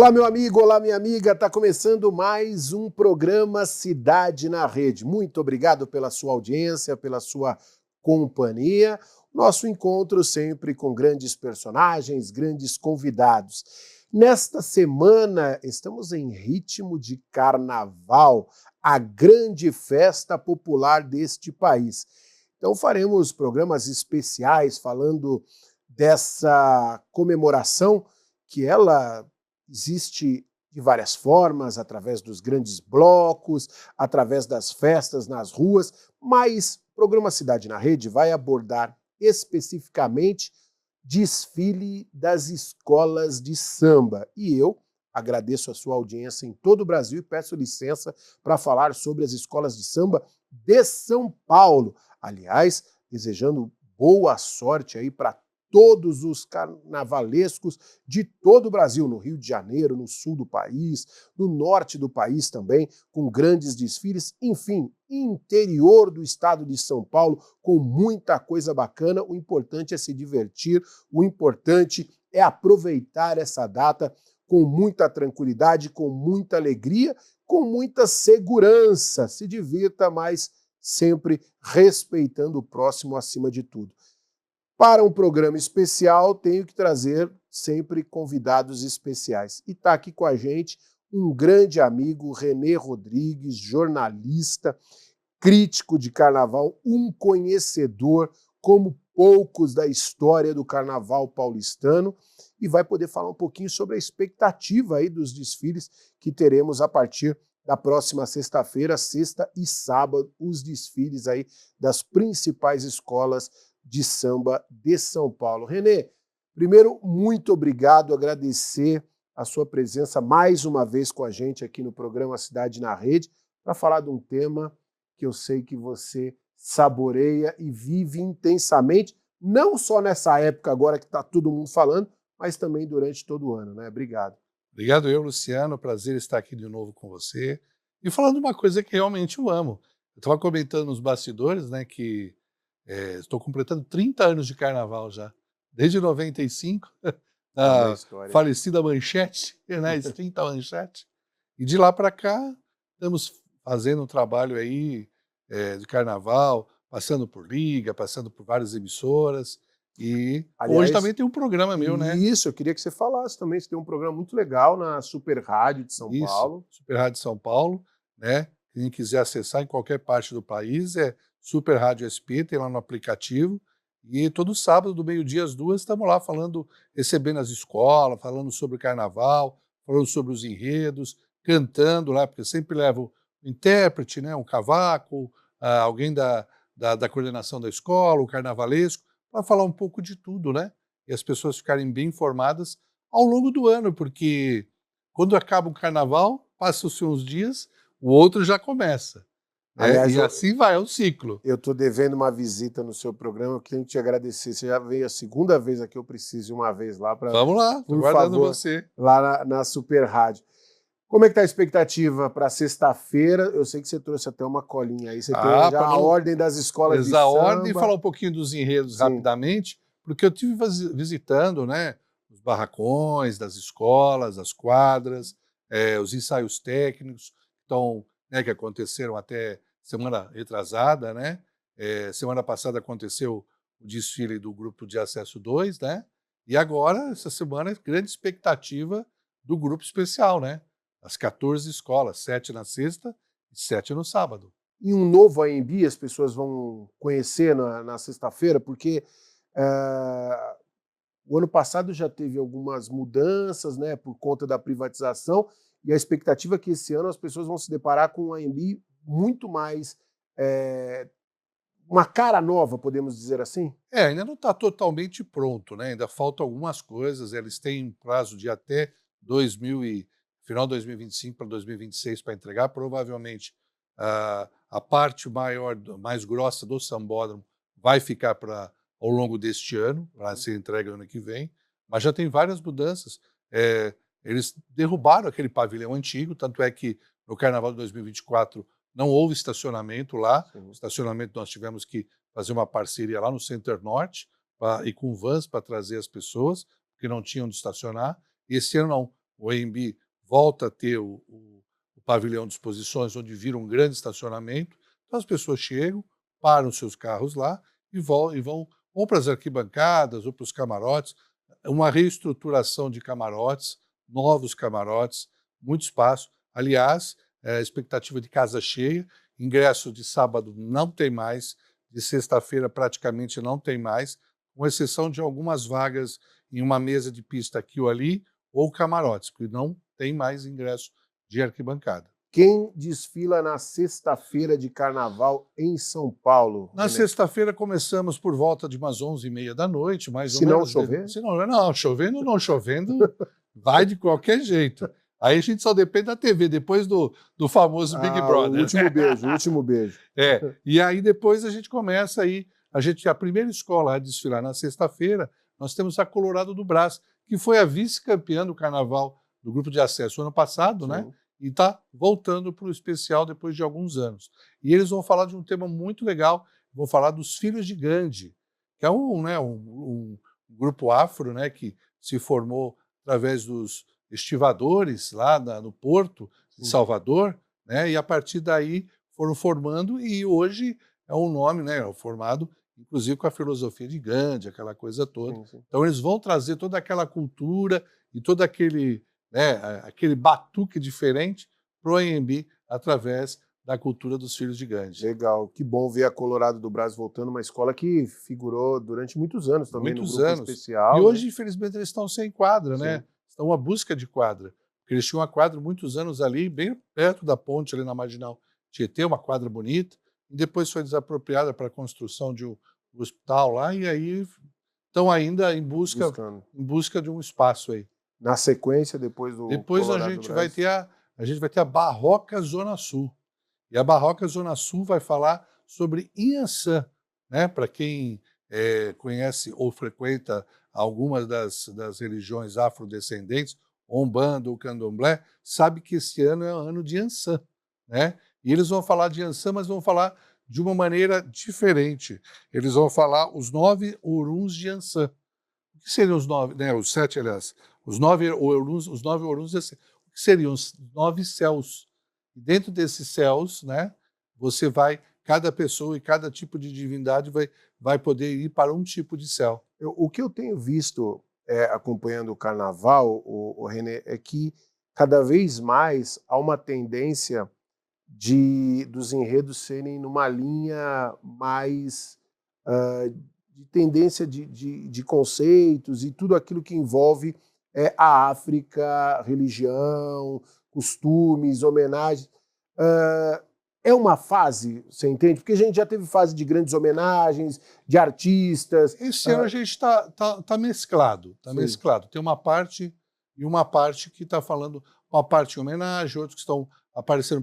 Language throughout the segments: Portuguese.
Olá, meu amigo, olá, minha amiga. Está começando mais um programa Cidade na Rede. Muito obrigado pela sua audiência, pela sua companhia. Nosso encontro sempre com grandes personagens, grandes convidados. Nesta semana, estamos em ritmo de carnaval, a grande festa popular deste país. Então, faremos programas especiais falando dessa comemoração que ela existe de várias formas, através dos grandes blocos, através das festas nas ruas, mas o programa Cidade na Rede vai abordar especificamente desfile das escolas de samba. E eu agradeço a sua audiência em todo o Brasil e peço licença para falar sobre as escolas de samba de São Paulo. Aliás, desejando boa sorte aí para todos os carnavalescos de todo o Brasil, no Rio de Janeiro, no sul do país, no norte do país também, com grandes desfiles, enfim, interior do estado de São Paulo, com muita coisa bacana. O importante é se divertir, o importante é aproveitar essa data com muita tranquilidade, com muita alegria, com muita segurança. Se divirta, mas sempre respeitando o próximo acima de tudo. Para um programa especial, tenho que trazer sempre convidados especiais. E está aqui com a gente um grande amigo, Renê Rodrigues, jornalista, crítico de carnaval, um conhecedor como poucos da história do carnaval paulistano, e vai poder falar um pouquinho sobre a expectativa aí dos desfiles que teremos a partir da próxima sexta-feira, sexta e sábado, os desfiles aí das principais escolas de samba de São Paulo. Renê, primeiro, muito obrigado, agradecer a sua presença mais uma vez com a gente aqui no programa Cidade na Rede, para falar de um tema que eu sei que você saboreia e vive intensamente, não só nessa época agora que está todo mundo falando, mas também durante todo o ano, né? Obrigado. Obrigado eu, Luciano, prazer estar aqui de novo com você. E falando uma coisa que realmente eu amo. Eu estava comentando nos bastidores, né, que estou completando 30 anos de carnaval já. Desde 95, Uma a história. falecida Manchete, né, extinta Manchete. E de lá para cá, estamos fazendo um trabalho aí de carnaval, passando por liga, passando por várias emissoras. E Aliás, hoje também tem um programa meu, né? Isso, eu queria que você falasse também. Você tem um programa muito legal na Super Rádio de São Isso, Paulo. Super Rádio São Paulo, né? Quem quiser acessar em qualquer parte do país é Super Rádio SP, tem lá no aplicativo. E todo sábado, do meio-dia às 2, estamos lá falando, recebendo as escolas, falando sobre o carnaval, falando sobre os enredos, cantando lá, porque eu sempre levo um intérprete, né? Um cavaco, alguém da coordenação da escola, um carnavalesco, para falar um pouco de tudo, né? E as pessoas ficarem bem informadas ao longo do ano, porque quando acaba o carnaval, passam-se uns dias, o outro já começa. Né? Aliás, E assim vai, é um ciclo. eu estou devendo uma visita no seu programa, eu tenho que te agradecer. Você já veio a segunda vez aqui, eu preciso ir uma vez lá para, Vamos lá, estou por guardando favor, você. lá na Super Rádio. Como é que está a expectativa para sexta-feira? Eu sei que você trouxe até uma colinha aí. Você tem já a ordem das escolas de a ordem e samba. falar um pouquinho dos enredos Sim. rapidamente, porque eu estive visitando, né, os barracões das escolas, as quadras, os ensaios técnicos, então, né, que aconteceram até semana retrasada, né? Semana passada aconteceu o desfile do grupo de acesso 2, né? E agora, essa semana, grande expectativa do grupo especial, né? As 14 escolas, 7 na sexta e 7 no sábado. E um novo AMB as pessoas vão conhecer na sexta-feira, porque o ano passado já teve algumas mudanças, né, por conta da privatização, e a expectativa é que esse ano as pessoas vão se deparar com um AMB muito mais uma cara nova, podemos dizer assim? Ainda não está totalmente pronto, né? Ainda faltam algumas coisas. Eles têm um prazo de até final de 2025 para 2026 para entregar. Provavelmente a parte maior, mais grossa do sambódromo vai ficar ao longo deste ano, para ser entregue no ano que vem. Mas já tem várias mudanças. Eles derrubaram aquele pavilhão antigo, tanto é que no Carnaval de 2024 não houve estacionamento lá. Sim. O estacionamento nós tivemos que fazer uma parceria lá no Center Norte e com vans para trazer as pessoas, porque não tinham onde estacionar. E esse ano não. o AMB volta a ter o pavilhão de exposições, onde vira um grande estacionamento. Então as pessoas chegam, param seus carros lá e vão ou para as arquibancadas ou para os camarotes. Uma reestruturação de camarotes, novos camarotes, muito espaço. Aliás, expectativa de casa cheia, ingresso de sábado não tem mais, de sexta-feira praticamente não tem mais, com exceção de algumas vagas em uma mesa de pista aqui ou ali, ou camarotes, porque não tem mais ingresso de arquibancada. Quem desfila na sexta-feira de carnaval em São Paulo? Na René? sexta-feira começamos por volta de umas 11h30 mais Se ou não menos. chover? Se não, chovendo ou não chovendo, vai de qualquer jeito. Aí a gente só depende da TV, depois do famoso Big Brother. O último beijo, o último beijo. E aí depois a gente começa aí, a primeira escola a desfilar na sexta-feira, nós temos a Colorado do Brás, que foi a vice-campeã do carnaval do grupo de acesso ano passado, né? Sim. E está voltando para o especial depois de alguns anos. E eles vão falar de um tema muito legal, vão falar dos Filhos de Gandhi, que é um grupo afro, né, que se formou através dos estivadores lá no Porto de Salvador, né, e a partir daí foram formando, e hoje é um nome, né, formado inclusive com a filosofia de Gandhi, aquela coisa toda. Sim, sim. Então eles vão trazer toda aquela cultura e todo aquele batuque diferente para o AMB através da cultura dos Filhos de Gandhi. Legal, que bom ver a Colorado do Brás voltando, uma escola que figurou durante muitos anos também Muitos no grupo anos. especial. E hoje, né? infelizmente, eles estão sem quadra, né? Sim. Estão à busca de quadra. Porque eles tinham uma quadra muitos anos ali, bem perto da ponte, ali na Marginal Tietê, uma quadra bonita, e depois foi desapropriada para a construção de um hospital lá, e aí estão ainda em busca de um espaço aí. Na sequência, depois do Depois Colorado a do gente Brás. vai ter a Barroca Zona Sul. E a Barroca Zona Sul vai falar sobre Inhaçã, né? Para quem conhece ou frequenta algumas das religiões afrodescendentes, Umbanda ou Candomblé, sabe que esse ano é o ano de Inhaçã, né? E eles vão falar de Inhaçã, mas vão falar de uma maneira diferente. Eles vão falar os 9 Oruns de Inhaçã. O que seriam os 9, né? Os 7, aliás. Os 9 Oruns, o que seriam os 9 céus. E dentro desses céus, né, cada pessoa e cada tipo de divindade vai poder ir para um tipo de céu. O que eu tenho visto acompanhando o carnaval, o René, é que cada vez mais há uma tendência dos enredos serem numa linha mais de tendência de conceitos e tudo aquilo que envolve a África, religião, costumes, homenagens. É uma fase, você entende? Porque a gente já teve fase de grandes homenagens, de artistas. Esse ano a gente tá mesclado, mesclado. Tem uma parte que está falando, uma parte em homenagem, outros que estão aparecendo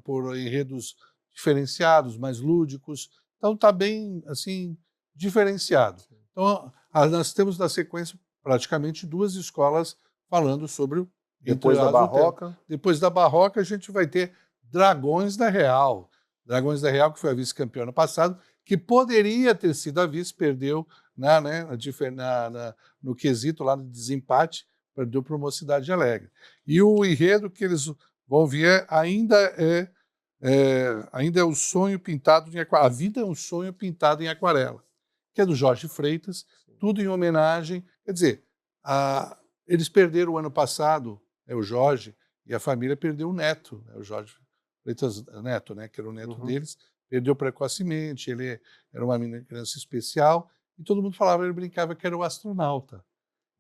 por enredos diferenciados, mais lúdicos. Então está bem assim diferenciado. Então nós temos na sequência praticamente 2 escolas falando sobre o Depois da Barroca. Depois da Barroca a gente vai ter Dragões da Real. Dragões da Real, que foi a vice-campeã ano passado, que poderia ter sido a vice, perdeu no quesito lá no desempate, perdeu para o Mocidade Alegre. E o enredo que eles vão ver ainda é o sonho pintado em aquarela. A vida é um sonho pintado em aquarela, que é do Jorge Freitas, tudo em homenagem. Quer dizer, eles perderam o ano passado, o Jorge, e a família perdeu o neto, o Jorge Freitas Neto, né, que era o neto deles, perdeu precocemente, ele era uma criança especial, e todo mundo falava, ele brincava que era o astronauta.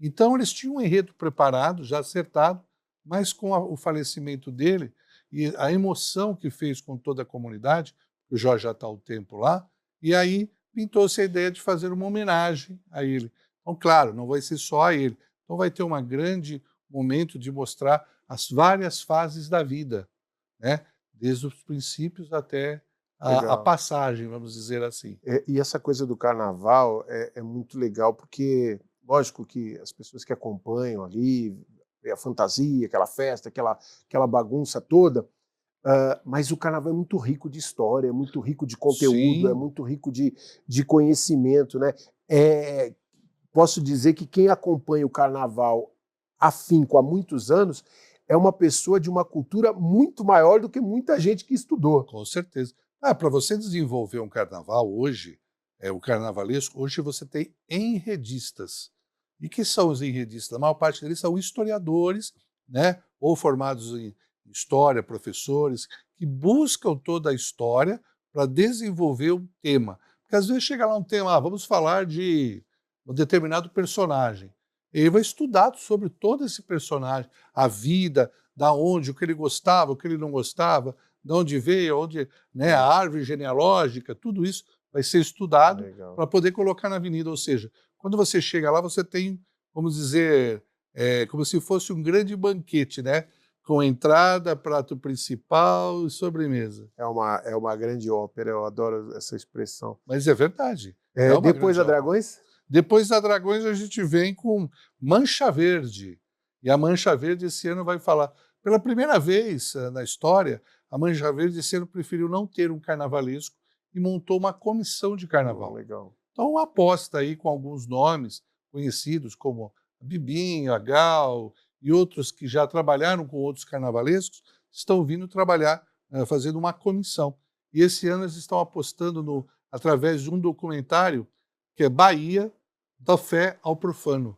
Então eles tinham um enredo preparado, já acertado, mas com o falecimento dele e a emoção que fez com toda a comunidade, o Jorge já está há um tempo lá, e aí pintou-se a ideia de fazer uma homenagem a ele. Então, claro, não vai ser só a ele. Então vai ter um grande momento de mostrar as várias fases da vida, né? Desde os princípios até a passagem, vamos dizer assim. E essa coisa do carnaval é muito legal, porque, lógico que as pessoas que acompanham ali, a fantasia, aquela festa, aquela bagunça toda, mas o carnaval é muito rico de história, é muito rico de conteúdo, Sim. É muito rico de conhecimento, né? Posso dizer que quem acompanha o carnaval afinco há muitos anos, é uma pessoa de uma cultura muito maior do que muita gente que estudou. Com certeza. Para você desenvolver um carnaval hoje, o carnavalesco, hoje você tem enredistas. E que são os enredistas? A maior parte deles são historiadores, né? Ou formados em história, professores, que buscam toda a história para desenvolver um tema. Porque às vezes chega lá um tema, vamos falar de um determinado personagem. Ele vai estudar sobre todo esse personagem, a vida, da onde, o que ele gostava, o que ele não gostava, de onde veio, onde, né, a árvore genealógica, tudo isso vai ser estudado para poder colocar na avenida. Ou seja, quando você chega lá, você tem, vamos dizer, como se fosse um grande banquete, né? Com entrada, prato principal e sobremesa. É uma grande ópera, eu adoro essa expressão. Mas é verdade. Depois da Dragões? Depois da Dragões a gente vem com Mancha Verde. E a Mancha Verde esse ano vai falar, pela primeira vez na história, a Mancha Verde esse ano preferiu não ter um carnavalesco e montou uma comissão de carnaval. Legal. Então, uma aposta aí com alguns nomes conhecidos, como a Bibinho, a Gal e outros que já trabalharam com outros carnavalescos, estão vindo trabalhar, fazendo uma comissão. E esse ano eles estão apostando através de um documentário que é Bahia, da fé ao profano.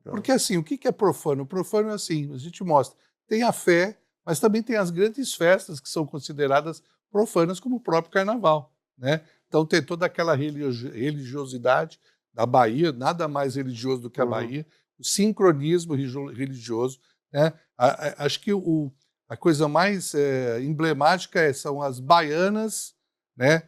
Porque assim, o que é profano? O profano é assim, a gente mostra, tem a fé, mas também tem as grandes festas que são consideradas profanas, como o próprio carnaval, né? Então tem toda aquela religiosidade da Bahia, nada mais religioso do que a Bahia, o sincronismo religioso, né? Acho que a coisa mais emblemática são as baianas, né?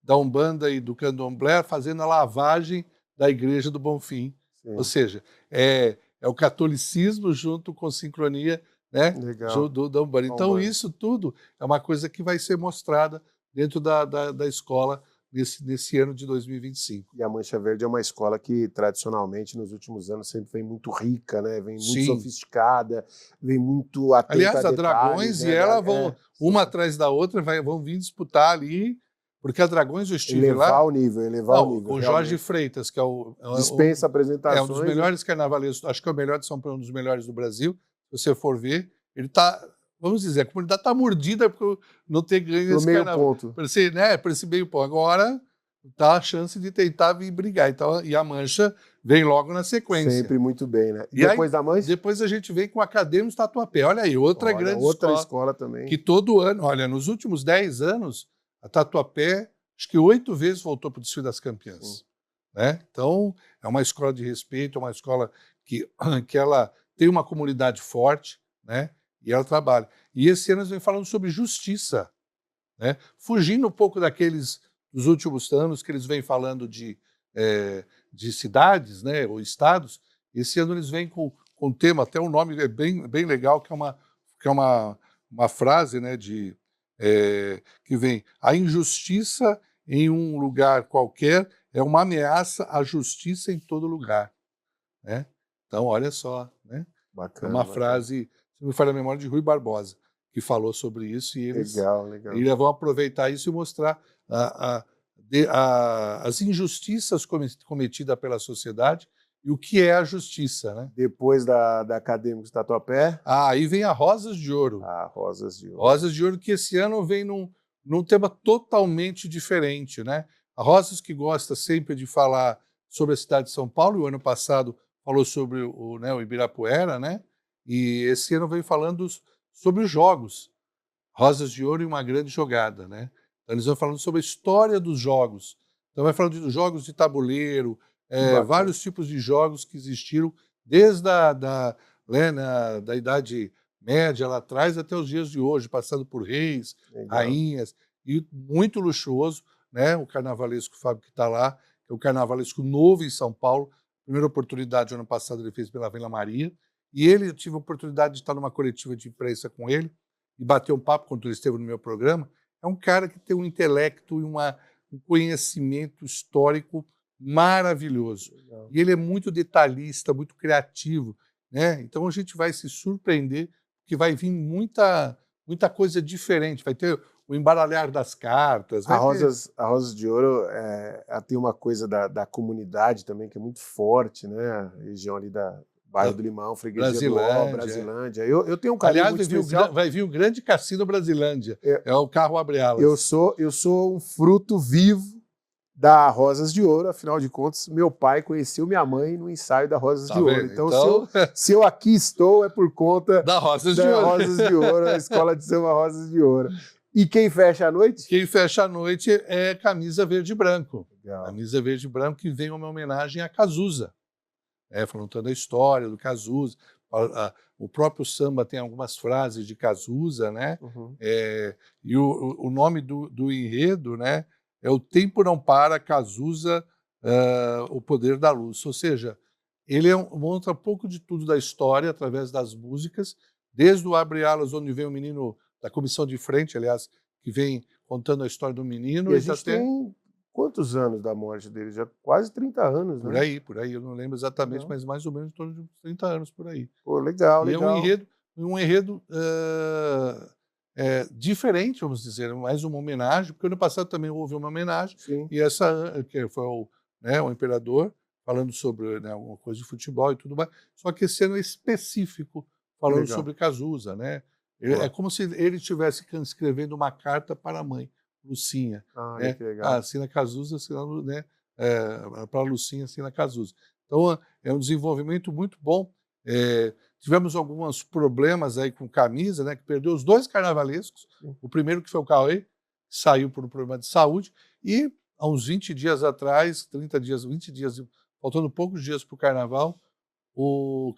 Da Umbanda e do Candomblé fazendo a lavagem da Igreja do Bonfim. Ou seja, é o catolicismo junto com sincronia, né, da Umbanda. Então, isso tudo é uma coisa que vai ser mostrada dentro da escola nesse ano de 2025. E a Mancha Verde é uma escola que, tradicionalmente, nos últimos anos, sempre vem muito rica, né? Vem muito sofisticada, vem muito atenta Aliás, a a detalhes, Dragões né? e ela vão, uma atrás da outra, vão vir disputar ali. Porque a Dragões eu estive elevar lá... o nível. Com Jorge Freitas, que dispensa apresentações. É um dos melhores carnavalescos, acho que é o melhor de São Paulo, um dos melhores do Brasil. Se você for ver, ele está, vamos dizer, a comunidade está mordida por não ter ganho esse carnaval. Ponto. Por esse meio ponto. Agora está a chance de tentar vir brigar. Então, e a Mancha vem logo na sequência. Sempre muito bem, né? E depois da Mancha? Depois a gente vem com o Acadêmicos Tatuapé. Olha aí, outra escola também. Que todo ano, olha, nos últimos 10 anos, a Tatuapé, acho que 8 vezes voltou para o desfile das campeãs. Né? Então, é uma escola de respeito, é uma escola que ela tem uma comunidade forte, né? E ela trabalha. E esse ano eles vêm falando sobre justiça, né? Fugindo um pouco dos últimos anos que eles vêm falando de cidades, né? Ou estados. Esse ano eles vêm com um tema, até um nome bem legal, que é uma frase, né? Que vem: a injustiça em um lugar qualquer é uma ameaça à justiça em todo lugar, né? Então, olha só, né? Bacana, uma frase, se me falha a memória, de Rui Barbosa, que falou sobre isso, e eles vão aproveitar isso e mostrar as injustiças cometidas pela sociedade e o que é a justiça, né? Depois da Acadêmicos Tatuapé. Aí vem a Rosas de Ouro. Rosas de Ouro. Rosas de Ouro, que esse ano vem num tema totalmente diferente, né? A Rosas, que gosta sempre de falar sobre a cidade de São Paulo, e o ano passado falou sobre o Ibirapuera, né? E esse ano vem falando sobre os jogos. Rosas de Ouro e uma grande jogada, né? Então, eles vão falando sobre a história dos jogos. Então, vai falando de jogos de tabuleiro, vários tipos de jogos que existiram desde da Idade Média lá atrás até os dias de hoje, passando por reis, rainhas, e muito luxuoso, né? O carnavalesco Fábio que está lá, que é o carnavalesco novo em São Paulo. Primeira oportunidade, ano passado, ele fez pela Vila Maria, e eu tive a oportunidade de estar numa coletiva de imprensa com ele e bater um papo quando ele esteve no meu programa. É um cara que tem um intelecto e um conhecimento histórico maravilhoso. E ele é muito detalhista, muito criativo, né? Então a gente vai se surpreender, porque vai vir muita coisa diferente. Vai ter o embaralhar das cartas. A Rosas de Ouro ela tem uma coisa da comunidade também que é muito forte, né? A região ali da Bairro do Limão, Freguesia do Ó, Brasilândia. Brasilândia. Eu tenho um carinho Aliás, muito especial. vai vir o grande cassino Brasilândia. É o carro Abre-Alas. Eu sou um fruto vivo da Rosas de Ouro, afinal de contas, meu pai conheceu minha mãe no ensaio da Rosas de Ouro. Então, se eu aqui estou, é por conta da Rosas de Ouro, a Escola de Samba Rosas de Ouro. E quem fecha a noite? Quem fecha a noite é Camisa Verde e Branco. Legal. Camisa Verde e Branco, que vem uma homenagem a Cazuza. Falando a história do Cazuza. O próprio samba tem algumas frases de Cazuza, né? Uhum. E o nome do enredo, né? É O Tempo Não Para, Cazuza, O Poder da Luz. Ou seja, ele monta um pouco de tudo da história através das músicas, desde o Abre-Alas, onde vem o menino da comissão de frente, aliás, que vem contando a história do menino. E a gente tem quantos anos da morte dele? Já quase 30 anos, né? Por aí, eu não lembro exatamente, mas mais ou menos em torno de 30 anos por aí. Pô, legal. É um enredo diferente, vamos dizer, mais uma homenagem, porque ano passado também houve uma homenagem. Sim. E essa que foi o imperador falando sobre, né, alguma coisa de futebol e tudo mais, só que esse ano é específico, falando sobre Cazuza, né? É como se ele estivesse escrevendo uma carta para a mãe, Lucinha. Né? Que legal. Assina Cazuza, né? Para a Lucinha, assina Cazuza. Então, é um desenvolvimento muito bom. Tivemos alguns problemas aí com Camisa, né, que perdeu os 2 carnavalescos. Sim. O primeiro, que foi o Cauê, saiu por um problema de saúde, e há uns 20 dias atrás, 30 dias, 20 dias, faltando poucos dias para o carnaval, o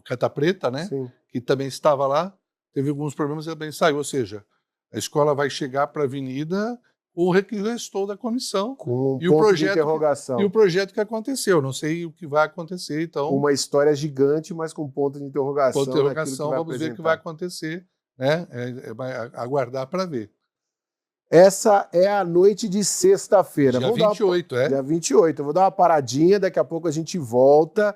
Cata Preta, né, Sim. que também estava lá, teve alguns problemas e também saiu. Ou seja, a escola vai chegar para a avenida o que restou da comissão com e o projeto de interrogação. E o projeto que aconteceu. Não sei o que vai acontecer, então. Uma história gigante, mas com ponto de interrogação. Ponto de interrogação, vamos ver o que vai acontecer, né? Vai aguardar para ver. Essa é a noite de sexta-feira. Dia 28, Dia 28. Eu vou dar uma paradinha, daqui a pouco a gente volta.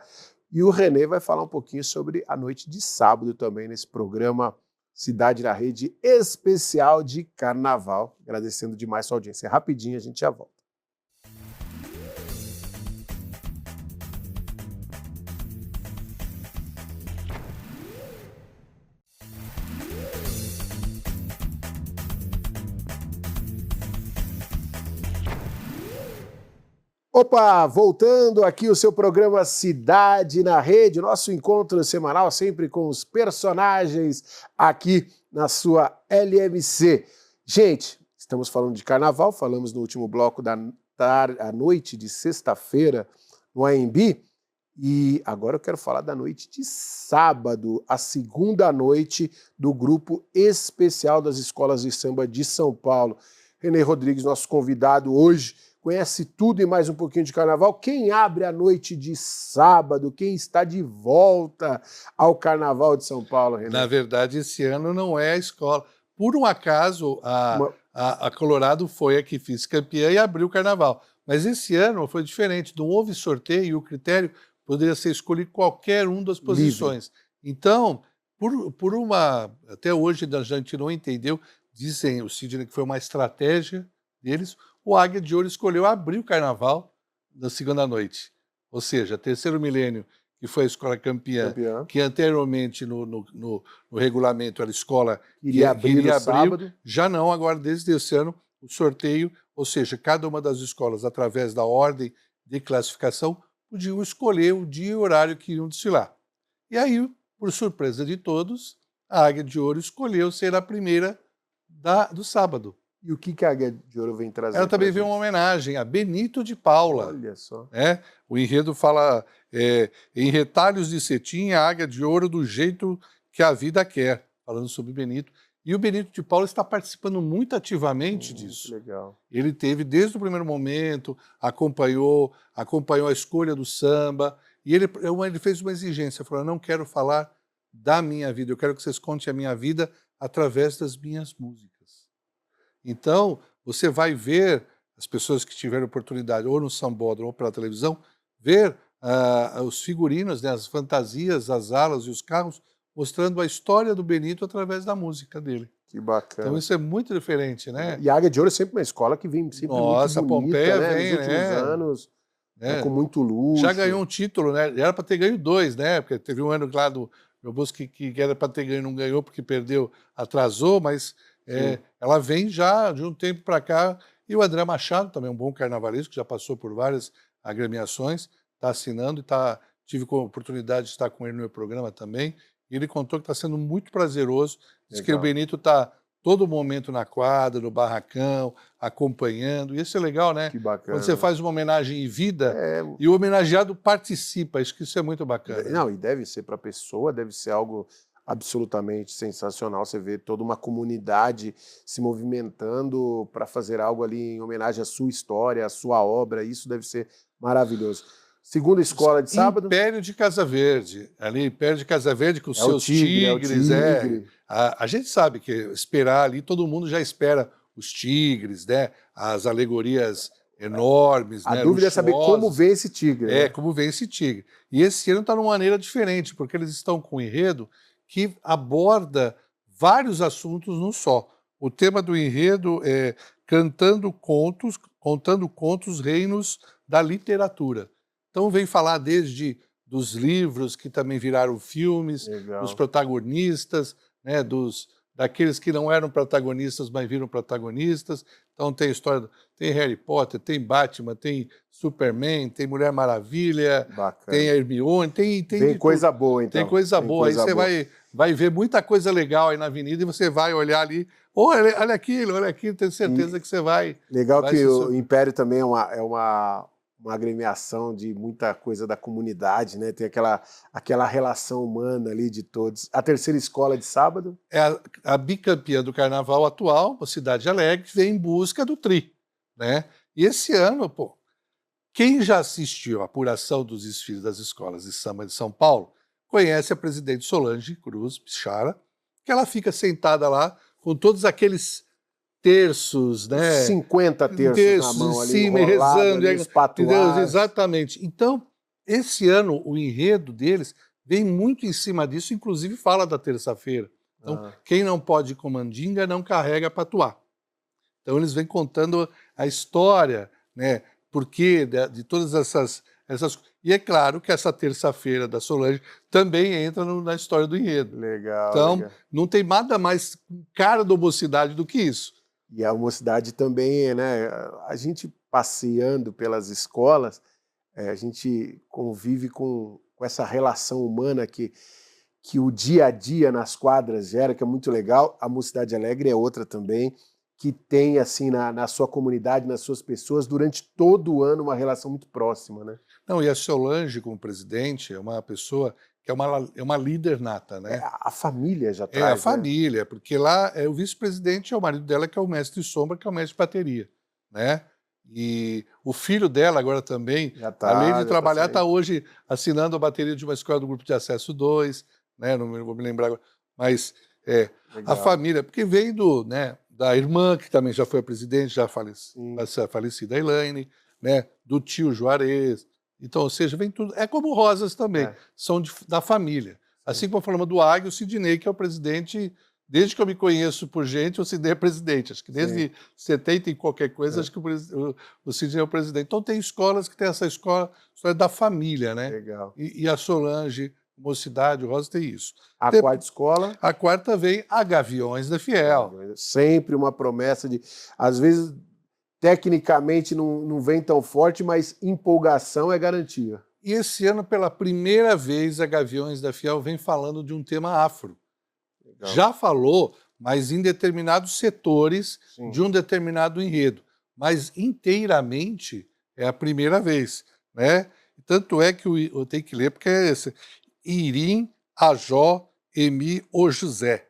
E o René vai falar um pouquinho sobre a noite de sábado também, nesse programa Cidade na Rede especial de carnaval. Agradecendo demais sua audiência. Rapidinho, a gente já volta. Opa, voltando aqui o seu programa Cidade na Rede, nosso encontro semanal sempre com os personagens aqui na sua LMC. Gente, estamos falando de carnaval, falamos no último bloco da noite de sexta-feira no AMB, e agora eu quero falar da noite de sábado, a segunda noite do grupo especial das escolas de samba de São Paulo. René Rodrigues, nosso convidado hoje, conhece tudo e mais um pouquinho de carnaval. Quem abre a noite de sábado? Quem está de volta ao Carnaval de São Paulo, René? Na verdade, esse ano não é a escola. Por um acaso, a Colorado foi a que fez campeã e abriu o Carnaval. Mas esse ano foi diferente. Não houve sorteio e o critério poderia ser escolher qualquer uma das posições. Livre. Então, até hoje a gente não entendeu, dizem o Sidney que foi uma estratégia deles. O Águia de Ouro escolheu abrir o Carnaval na segunda noite. Ou seja, terceiro milênio, que foi a escola campeã. Que anteriormente no regulamento era a escola que iria abrir no sábado. Já não, agora desde esse ano, o sorteio, ou seja, cada uma das escolas, através da ordem de classificação, podiam escolher o dia e o horário que iriam desfilar. E aí, por surpresa de todos, a Águia de Ouro escolheu ser a primeira do sábado. E o que a Águia de Ouro vem trazer? Ela também veio uma homenagem a Benito de Paula. Olha só. O enredo fala em retalhos de cetim, a Águia de Ouro do jeito que a vida quer, falando sobre Benito. E o Benito de Paula está participando muito ativamente disso. Legal. Ele teve, desde o primeiro momento, acompanhou a escolha do samba, e ele fez uma exigência, falou, eu não quero falar da minha vida, eu quero que vocês contem a minha vida através das minhas músicas. Então, você vai ver as pessoas que tiveram oportunidade, ou no sambódromo ou pela televisão, ver os figurinos, né, as fantasias, as alas e os carros, mostrando a história do Benito através da música dele. Que bacana. Então isso é muito diferente, né? E a Águia de Ouro é sempre uma escola que vem sempre muito bonita, Pompeia né? vem, nos últimos anos. né? Com muito luxo. Já ganhou um título, né? Era para ter ganho 2, né? Porque teve um ano lá do meu bolso que era para ter ganho, não ganhou porque perdeu, atrasou, mas ela vem já de um tempo para cá. E o André Machado, também um bom carnavalesco, que já passou por várias agremiações, está assinando e tive a oportunidade de estar com ele no meu programa também. E ele contou que está sendo muito prazeroso. Diz que o Benito está todo momento na quadra, no barracão, acompanhando. E isso é legal, né? Que bacana. Quando você faz uma homenagem em vida e o homenageado participa. Acho que isso é muito bacana. Não, e deve ser para a pessoa, deve ser algo absolutamente sensacional. Você vê toda uma comunidade se movimentando para fazer algo ali em homenagem à sua história, à sua obra. Isso deve ser maravilhoso. Segunda escola de sábado? Império de Casa Verde. Ali, Império de Casa Verde com seus tigres. A gente sabe que esperar ali, todo mundo já espera os tigres, né? As alegorias enormes, A dúvida é saber como vem esse tigre. É, como vem esse tigre. E esse ano está de uma maneira diferente, porque eles estão com um enredo que aborda vários assuntos num só. O tema do enredo é contando contos, reinos da literatura. Então vem falar desde dos livros que também viraram filmes, dos protagonistas, né, daqueles que não eram protagonistas, mas viram protagonistas. Então tem história, tem Harry Potter, tem Batman, tem Superman, tem Mulher Maravilha, tem a Hermione, tem coisa boa, então. Tem coisa boa. Aí você vai ver muita coisa legal aí na avenida e você vai olhar ali, olha aquilo, tenho certeza que você vai... Legal que o Império também é uma agremiação de muita coisa da comunidade, né? Tem aquela relação humana ali de todos. A terceira escola de sábado? É a bicampeã do carnaval atual, a Cidade Alegre, que vem em busca do tri, né? E esse ano, quem já assistiu à apuração dos desfiles das escolas de samba de São Paulo, conhece a presidente Solange Cruz Pichara, que ela fica sentada lá com todos aqueles terços, né? 50 terços na mão ali, cima, rezando, espatuados. Exatamente. Então, esse ano, o enredo deles vem muito em cima disso, inclusive fala da terça-feira. Então, quem não pode ir com mandinga não carrega patuá. Então, eles vêm contando a história, né? Porque de todas essas... E é claro que essa terça-feira da Solange também entra na história do enredo. Legal. Então, não tem nada mais cara da mocidade do que isso. E a mocidade também, né? A gente passeando pelas escolas, a gente convive com essa relação humana que o dia a dia nas quadras gera, que é muito legal. A Mocidade Alegre é outra também, que tem assim na sua comunidade, nas suas pessoas, durante todo o ano, uma relação muito próxima, né? Não, e a Solange, como presidente, é uma pessoa que é uma líder nata, né? A família já traz, a família, porque lá o vice-presidente é o marido dela, que é o mestre Sombra, que é o mestre de bateria, né? E o filho dela agora também, além de trabalhar, está hoje assinando a bateria de uma escola do Grupo de Acesso 2, né? Não vou me lembrar agora, mas a família, porque vem da irmã, que também já foi a presidente, já falecida, a Elaine, né? Do tio Juarez. Então, ou seja, vem tudo. É como Rosas também, são da família. Assim como falamos do Águia, o Sidney, que é o presidente, desde que eu me conheço por gente, o Sidney é presidente. Acho que desde 70 e qualquer coisa, acho que o Sidney é o presidente. Então tem escolas que tem essa história da família, né? Legal. E a Solange, Mocidade, o Rosa tem isso. A quarta escola? A quarta vem a Gaviões da Fiel. Sempre uma promessa de... Às vezes, tecnicamente não vem tão forte, mas empolgação é garantia. E esse ano, pela primeira vez, a Gaviões da Fiel vem falando de um tema afro. Legal. Já falou, mas em determinados setores de um determinado enredo. Mas inteiramente é a primeira vez, né? Tanto é que eu tenho que ler, porque é esse. Irim, Ajó, Emi, O José,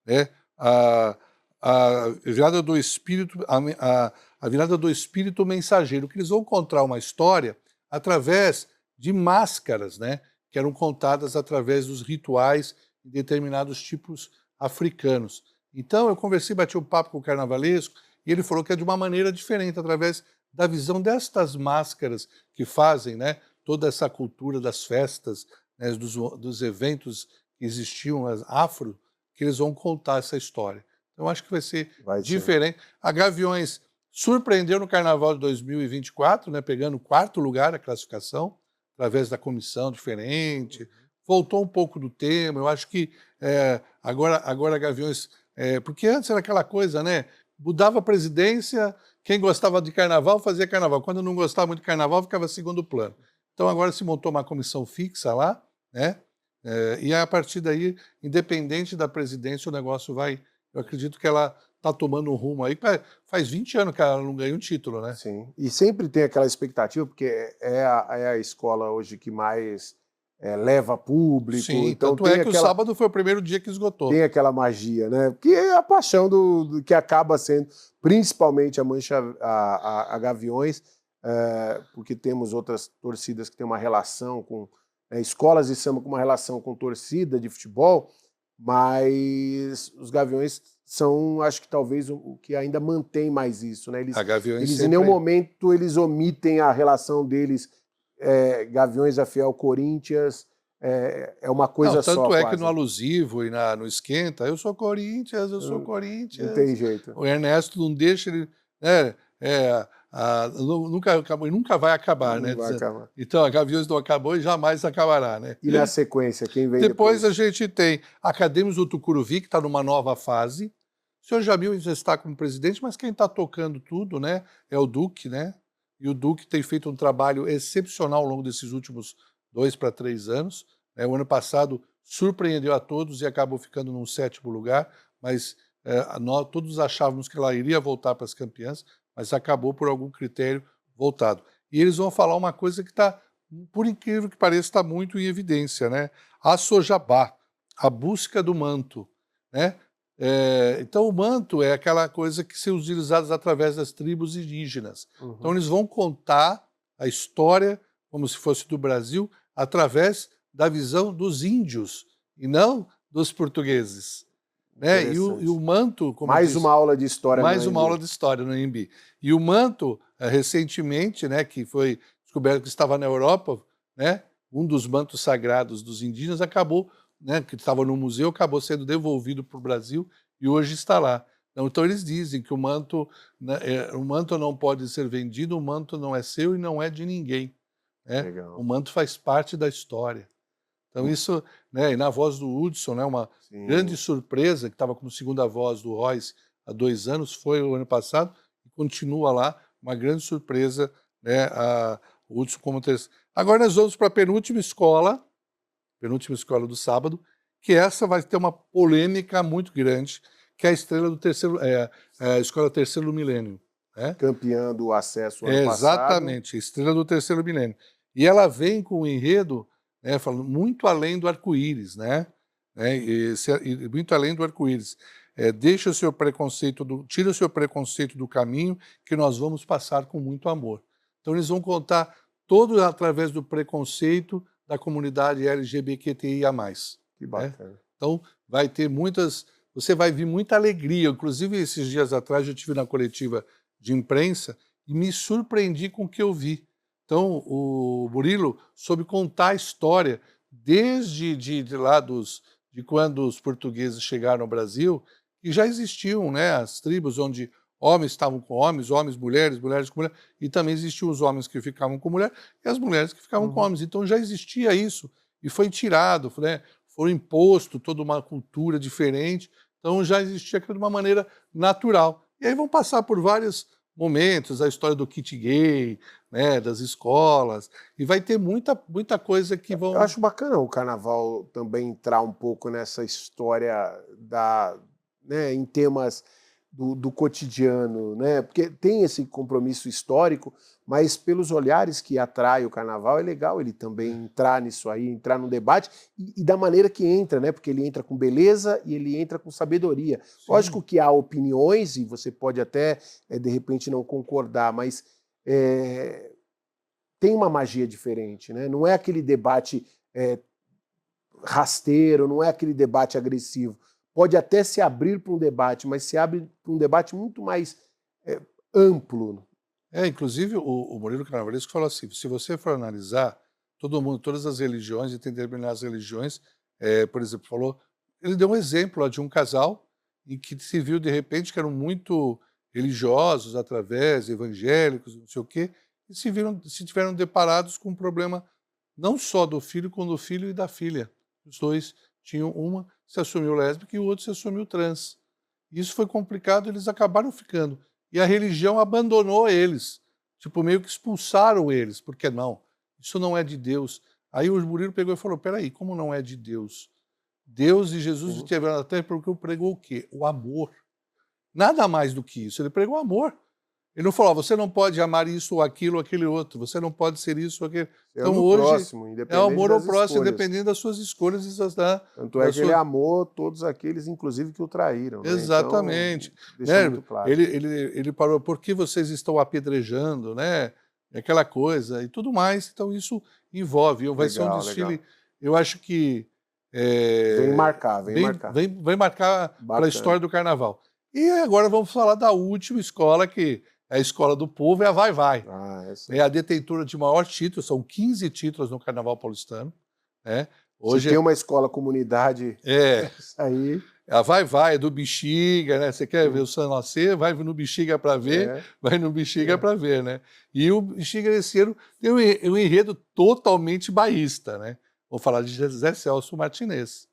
né? A virada do espírito, a virada do espírito mensageiro, que eles vão contar uma história através de máscaras, né, que eram contadas através dos rituais de determinados tipos africanos. Então eu bati um papo com o carnavalesco e ele falou que é de uma maneira diferente, através da visão destas máscaras que fazem, né, toda essa cultura das festas, né, dos eventos que existiam afro, que eles vão contar essa história. Então acho que vai ser diferente. A Gaviões Surpreendeu no Carnaval de 2024, né, pegando o 4º lugar na classificação, através da comissão diferente, voltou um pouco do tema. Eu acho que agora Gaviões... porque antes era aquela coisa, né? Mudava a presidência, quem gostava de carnaval fazia carnaval. Quando não gostava muito de carnaval, ficava segundo plano. Então agora se montou uma comissão fixa lá, né? E a partir daí, independente da presidência, o negócio vai... Eu acredito que ela está tomando um rumo aí. Faz 20 anos que ela não ganha um título, né? Sim, e sempre tem aquela expectativa, porque é a escola hoje que mais leva público, Sim, então tanto tem é que o sábado foi o primeiro dia que esgotou. tem aquela magia, né? Que é a paixão do que acaba sendo, principalmente a Mancha, a Gaviões, porque temos outras torcidas que têm uma relação com escolas de samba com uma relação com torcida de futebol, mas os Gaviões são, acho que talvez o que ainda mantém mais isso, né? A Gaviões Eles sempre... em nenhum momento eles omitem a relação deles, Gaviões é fiel Corinthians, é uma coisa Não, só tanto é que quase. no alusivo e no esquenta, eu sou Corinthians, eu sou Não Corinthians. tem jeito. O Ernesto não deixa ele... nunca vai acabar, Não né? vai acabar. Então, a Gaviões não acabou e jamais acabará, né? E na sequência, quem vem Depois depois? a gente tem Acadêmicos do Tucuruvi, que está numa nova fase. O senhor Jamil já está como presidente, mas quem está tocando tudo, né, é o Duque, né? E o Duque tem feito um trabalho excepcional ao longo desses últimos 2 para 3 anos. O ano passado surpreendeu a todos e acabou ficando num 7º lugar, mas nós todos achávamos que ela iria voltar para as campeãs, mas acabou por algum critério voltado. E eles vão falar uma coisa que está, por incrível que pareça, está muito em evidência, né? A Sojabá, a busca do manto, né? Então o manto é aquela coisa que se utilizada através das tribos indígenas. Uhum. Então eles vão contar a história como se fosse do Brasil através da visão dos índios e não dos portugueses, né? E o manto, como mais uma aula de história, mais uma aula de história no Anhembi. E o manto, recentemente, né, que foi descoberto que estava na Europa, né, um dos mantos sagrados dos indígenas acabou, né, que estava no museu, acabou sendo devolvido para o Brasil e hoje está lá. Então eles dizem que o manto não pode ser vendido, o manto não é seu e não é de ninguém, né? Legal. O manto faz parte da história. Então isso, né, e na voz do Hudson, né, uma Sim. grande surpresa, que estava como segunda voz do Royce há 2 anos, foi o ano passado, e continua lá, uma grande surpresa, né, o Hudson como terceiro. Agora nós vamos para a penúltima escola do sábado, que essa vai ter uma polêmica muito grande, que é a estrela do terceiro, a escola Terceiro do Milênio. Né? Campeã do acesso ano passado. Exatamente, estrela do Terceiro Milênio. E ela vem com um enredo, né, falando muito além do arco-íris, né? E muito além do arco-íris. Tira o seu preconceito do caminho, que nós vamos passar com muito amor. Então eles vão contar todo através do preconceito da comunidade LGBTQIA+. Que bacana. Né? Então vai ter você vai ver muita alegria. Inclusive esses dias atrás eu estive na coletiva de imprensa e me surpreendi com o que eu vi. Então o Murilo soube contar a história desde de quando os portugueses chegaram ao Brasil, e já existiam, né, as tribos onde homens estavam com homens, mulheres com mulheres, e também existiam os homens que ficavam com mulher e as mulheres que ficavam com homens. Então já existia isso e foi tirado, né, foi imposto toda uma cultura diferente, então já existia aquilo de uma maneira natural. E aí vão passar por vários momentos, a história do kit gay, né, das escolas, e vai ter muita coisa que vão... Eu acho bacana o carnaval também entrar um pouco nessa história né, em temas do cotidiano, né? Porque tem esse compromisso histórico, mas pelos olhares que atrai o carnaval é legal ele também entrar nisso aí, entrar no debate e da maneira que entra, né? Porque ele entra com beleza e ele entra com sabedoria. Sim. Lógico que há opiniões e você pode até de repente não concordar, mas tem uma magia diferente, né? Não é aquele debate rasteiro, não é aquele debate agressivo. Pode até se abrir para um debate, mas se abre para um debate muito mais amplo. Inclusive o Murilo Carnavalesco falou assim, se você for analisar, todas as religiões, e tem determinadas religiões, por exemplo, ele deu um exemplo de um casal em que se viu de repente que eram muito religiosos, através evangélicos, não sei o quê, e se tiveram deparados com um problema não só do filho, como do filho e da filha. Os dois tinham, uma se assumiu lésbica e o outro se assumiu trans. Isso foi complicado, eles acabaram ficando. E a religião abandonou eles. Tipo, meio que expulsaram eles, porque não, isso não é de Deus. Aí o Murilo pegou e falou, peraí, como não é de Deus? Deus e Jesus estiveram na terra porque pregou o quê? O amor. Nada mais do que isso, ele pregou amor. Ele não falou, você não pode amar isso ou aquilo ou aquele outro, você não pode ser isso ou aquele. Então hoje próximo, é o amor ao das próximo, escolhas. dependendo das suas escolhas e Tanto é que ele amou todos aqueles, inclusive, que o traíram. Exatamente. Né? Então, deixa né? muito claro. Ele parou, por que vocês estão apedrejando, né? Aquela coisa e tudo mais. Então isso envolve. Vai ser um desfile, eu acho que vem marcar, vem marcar para a história do carnaval. E agora vamos falar da última escola, que é a escola do povo, é a Vai-Vai. É a detentora de maior título, são 15 títulos no Carnaval paulistano. Né? Hoje tem uma escola comunidade, isso aí. A Vai-Vai, é do Bexiga, né? Você quer ver o San Nascer? Vai no Bexiga para ver, vai no Bexiga para ver, né? E o Bexiga esse ano tem um enredo totalmente baísta, né? Vou falar de Zé Celso Martinez.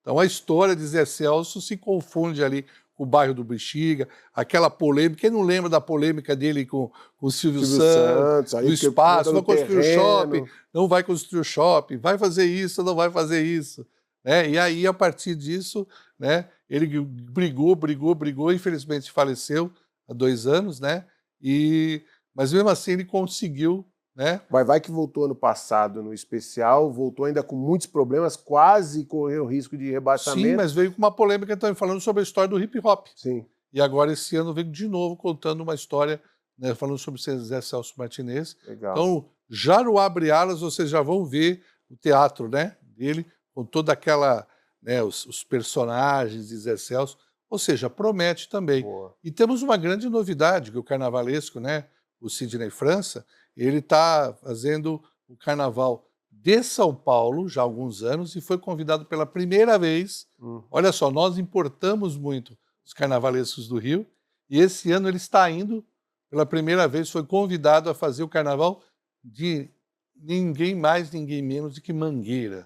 Então a história de Zé Celso se confunde ali com o bairro do Bexiga, aquela polêmica, quem não lembra da polêmica dele com o Silvio Santos, do espaço, vai construir o shopping, não vai construir o shopping, vai fazer isso, não vai fazer isso. Né? E aí, a partir disso, né, ele brigou, infelizmente faleceu há 2 anos, né? Mas mesmo assim ele conseguiu. Né? Vai que voltou ano passado no especial, voltou ainda com muitos problemas, quase correu o risco de rebaixamento. Sim, mas veio com uma polêmica também, falando sobre a história do hip hop. Sim. E agora esse ano veio de novo contando uma história, né, falando sobre Zé Celso Martinez. Legal. Então, já no Abre Alas, vocês já vão ver o teatro, né, dele, com toda aquela, né, os personagens de Zé Celso. Ou seja, promete também. Boa. E temos uma grande novidade, que o carnavalesco, né, o Sidney França, ele está fazendo o carnaval de São Paulo já há alguns anos e foi convidado pela primeira vez. Olha só, nós importamos muito os carnavalescos do Rio e esse ano ele está indo pela primeira vez, foi convidado a fazer o carnaval de ninguém mais, ninguém menos do que Mangueira.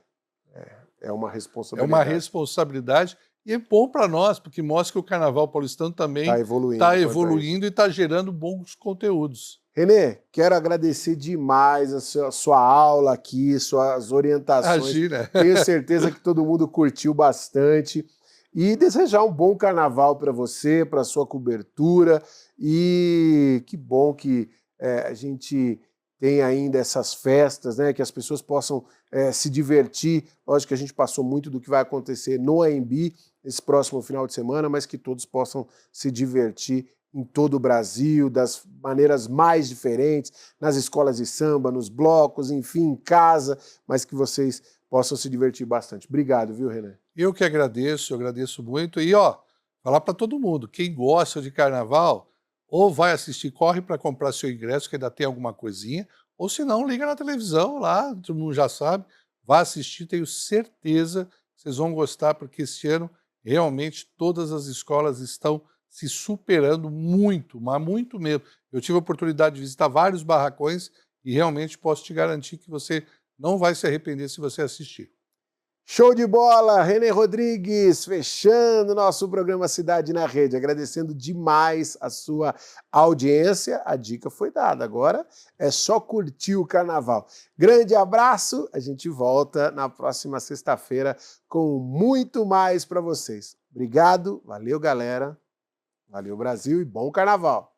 É uma responsabilidade. É uma responsabilidade e é bom para nós, porque mostra que o carnaval paulistano também está evoluindo e está gerando bons conteúdos. Renê, quero agradecer demais a sua aula aqui, suas orientações. Imagina. Tenho certeza que todo mundo curtiu bastante. E desejar um bom carnaval para você, para a sua cobertura. E que bom que a gente tem ainda essas festas, né? Que as pessoas possam se divertir. Lógico que a gente passou muito do que vai acontecer no AMB esse próximo final de semana, mas que todos possam se divertir em todo o Brasil, das maneiras mais diferentes, nas escolas de samba, nos blocos, enfim, em casa, mas que vocês possam se divertir bastante. Obrigado, viu, René? Eu que agradeço muito. E, falar para todo mundo, quem gosta de carnaval, ou vai assistir, corre para comprar seu ingresso, que ainda tem alguma coisinha, ou se não, liga na televisão lá, todo mundo já sabe, vai assistir, tenho certeza que vocês vão gostar, porque esse ano, realmente, todas as escolas estão se superando muito, mas muito mesmo. Eu tive a oportunidade de visitar vários barracões e realmente posso te garantir que você não vai se arrepender se você assistir. Show de bola! René Rodrigues, fechando nosso programa Cidade na Rede, agradecendo demais a sua audiência. A dica foi dada, agora é só curtir o carnaval. Grande abraço, a gente volta na próxima sexta-feira com muito mais para vocês. Obrigado, valeu galera, valeu Brasil e bom carnaval!